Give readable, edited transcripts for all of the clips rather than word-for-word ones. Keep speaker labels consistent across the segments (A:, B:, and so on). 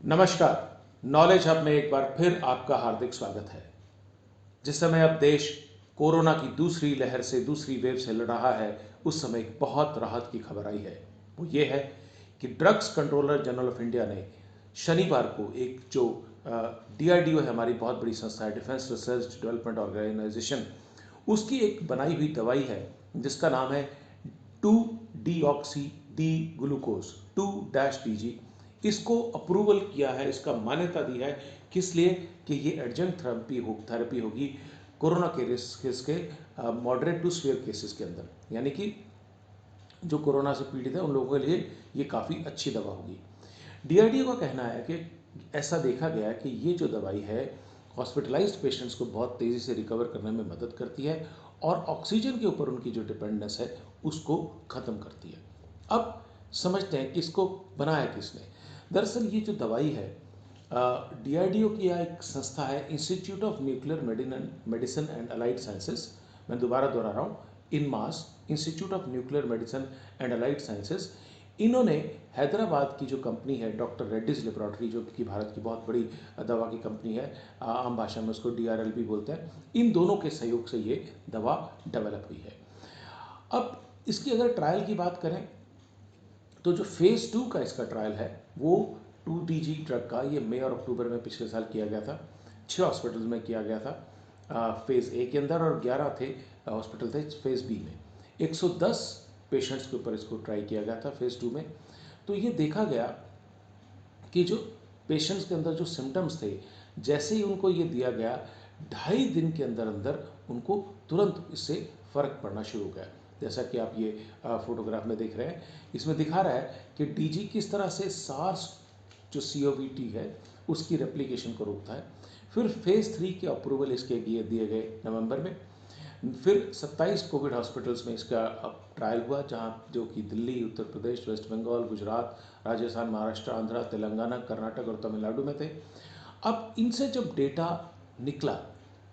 A: नमस्कार। Knowledge hub में एक बार फिर आपका हार्दिक स्वागत है। जिस समय अब देश कोरोना की दूसरी लहर से, दूसरी वेव से लड़ रहा है, उस समय एक बहुत राहत की खबर आई है। वो ये है कि drugs controller general of India ने शनिवार को एक जो डीआरडीओ है, हमारी बहुत बड़ी संस्था है, डिफेंस रिसर्च डेवलपमेंट ऑर्गेनाइजेशन, उसकी एक बनाई हुई दवाई है जिसका नाम है 2-डीऑक्सी डी ग्लूकोज 2-DG। इसको अप्रूवल किया है, इसका मान्यता दी है। किस लिए? कि ये एडजंक्ट थेरेपी होगी कोरोना के केस के मॉडरेट टू सीवियर केसेस के अंदर, यानी कि जो कोरोना से पीड़ित है उन लोगों के लिए ये काफ़ी अच्छी दवा होगी। डीआरडीओ का कहना है कि ऐसा देखा गया है कि ये जो दवाई है हॉस्पिटलाइज्ड पेशेंट्स को बहुत तेज़ी से रिकवर करने में मदद करती है और ऑक्सीजन के ऊपर उनकी जो डिपेंडेंस है उसको ख़त्म करती है। अब समझते हैं कि इसको बनाया किसने। दरअसल ये जो दवाई है डीआरडीओ की यह एक संस्था है, institute of nuclear medicine and allied sciences. मैं दोबारा दोहरा रहा हूँ, INMAS, institute of nuclear medicine and allied sciences. इन्होंने हैदराबाद की जो कंपनी है डॉक्टर रेड्डीज लेबोरेटरी, जो कि भारत की बहुत बड़ी दवा की कंपनी है, आम भाषा में उसको डीआरएल भी बोलते हैं, इन दोनों के सहयोग से ये दवा डेवलप हुई है। अब इसकी अगर ट्रायल की बात करें तो जो फेज़ 2 का इसका ट्रायल है वो 2-DG ड्रग का, ये मई और अक्टूबर में पिछले साल किया गया था। 6 हॉस्पिटल्स में किया गया था फेज़ ए के अंदर, और 11 थे हॉस्पिटल थे फेज़ बी में। 110 पेशेंट्स के ऊपर इसको ट्राई किया गया था फेज़ 2 में। तो ये देखा गया कि जो पेशेंट्स के अंदर जो सिम्टम्स थे, जैसे ही उनको ये दिया गया 2.5 दिन के अंदर अंदर उनको तुरंत इससे फ़र्क पड़ना शुरू हो गया। जैसा कि आप ये फोटोग्राफ में देख रहे हैं, इसमें दिखा रहा है कि डीजी किस तरह से सार्स जो COVT है उसकी रेप्लिकेशन को रोकता है। फिर फेज़ 3 के अप्रूवल इसके दिए गए नवंबर में। फिर 27 कोविड हॉस्पिटल्स में इसका ट्रायल हुआ, जहाँ जो कि दिल्ली, उत्तर प्रदेश, वेस्ट बंगाल, गुजरात, राजस्थान, महाराष्ट्र, आंध्र, तेलंगाना, कर्नाटक और तमिलनाडु में थे। अब इनसे जब डेटा निकला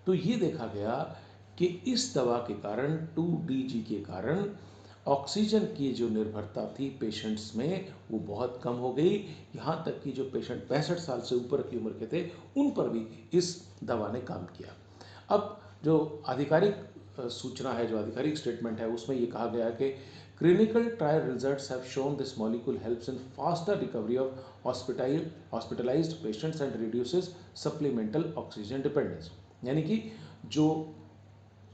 A: तो ये देखा गया कि इस दवा के कारण, 2-DG के कारण, ऑक्सीजन की जो निर्भरता थी पेशेंट्स में वो बहुत कम हो गई। यहाँ तक कि जो पेशेंट 65 साल से ऊपर की उम्र के थे उन पर भी इस दवा ने काम किया। अब जो आधिकारिक सूचना है, जो आधिकारिक स्टेटमेंट है, उसमें ये कहा गया है कि clinical trial results have shown this molecule helps in faster recovery of hospitalised patients and reduces supplemental oxygen dependence. यानी कि जो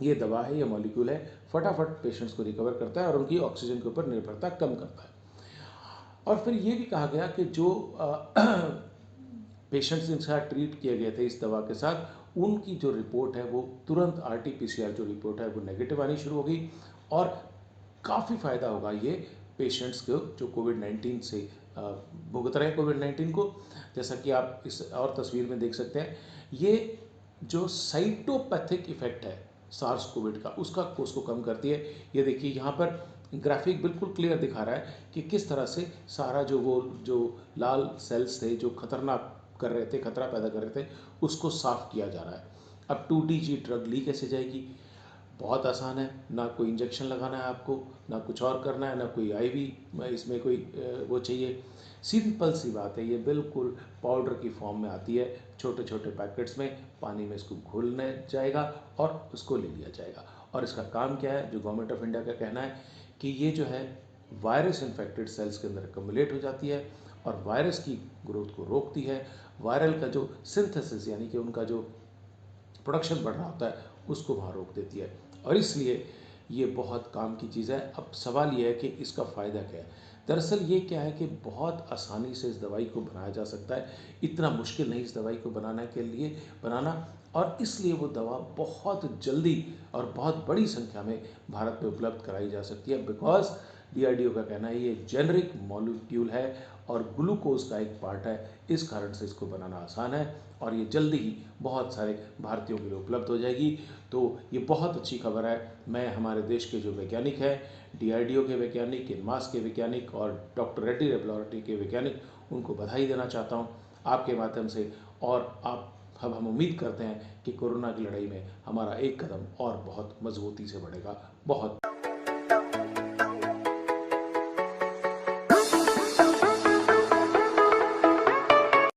A: ये दवा है, ये मॉलिक्यूल है, फटाफट पेशेंट्स को रिकवर करता है और उनकी ऑक्सीजन के ऊपर निर्भरता कम करता है। और फिर ये भी कहा गया कि जो पेशेंट्स इनके साथ ट्रीट किए गए थे इस दवा के साथ, उनकी जो रिपोर्ट है वो तुरंत RT-PCR जो रिपोर्ट है वो नेगेटिव आनी शुरू हो गई। और काफ़ी फ़ायदा होगा ये पेशेंट्स को जो कोविड-19 से भुगत रहे हैं कोविड-19 को। जैसा कि आप इस और तस्वीर में देख सकते हैं, ये जो साइटोपैथिक इफेक्ट है सार्स कोविड का, उसको कम करती है। ये देखिए यहाँ पर ग्राफिक बिल्कुल क्लियर दिखा रहा है कि किस तरह से सारा जो लाल सेल्स थे जो खतरनाक कर रहे थे, खतरा पैदा कर रहे थे, उसको साफ किया जा रहा है। अब 2-DG ड्रग ली कैसे जाएगी? बहुत आसान है, ना कोई इंजेक्शन लगाना है आपको, ना कुछ और करना है, ना कोई IV इसमें कोई वो चाहिए। सिंपल सी बात है, ये बिल्कुल पाउडर की फॉर्म में आती है, छोटे छोटे पैकेट्स में, पानी में इसको घोलना जाएगा और उसको ले लिया जाएगा। और इसका काम क्या है? जो गवर्नमेंट ऑफ इंडिया का कहना है कि ये जो है वायरस इन्फेक्टेड सेल्स के अंदर कम्युलेट हो जाती है और वायरस की ग्रोथ को रोकती है। वायरल का जो सिंथेसिस, यानी कि उनका जो प्रोडक्शन बढ़ रहा होता है, उसको वहाँ रोक देती है। और इसलिए ये बहुत काम की चीज़ है। अब सवाल ये है कि इसका फ़ायदा क्या है। दरअसल ये क्या है कि बहुत आसानी से इस दवाई को बनाया जा सकता है, इतना मुश्किल नहीं इस दवाई को बनाना। और इसलिए वो दवा बहुत जल्दी और बहुत बड़ी संख्या में भारत में उपलब्ध कराई जा सकती है, बिकॉज DRDO का कहना है ये जेनरिक मॉलिक्यूल है और ग्लूकोज का एक पार्ट है, इस कारण से इसको बनाना आसान है और ये जल्दी ही बहुत सारे भारतीयों के लिए उपलब्ध हो जाएगी। तो ये बहुत अच्छी खबर है। मैं हमारे देश के जो वैज्ञानिक हैं, DRDO के वैज्ञानिक, इनमास के वैज्ञानिक और डॉक्टर रेड्डी लेबोरेटरी के वैज्ञानिक, उनको बधाई देना चाहता हूँ आपके माध्यम से। और अब हम उम्मीद करते हैं कि कोरोना की लड़ाई में हमारा एक कदम और बहुत मजबूती से बढ़ेगा। बहुत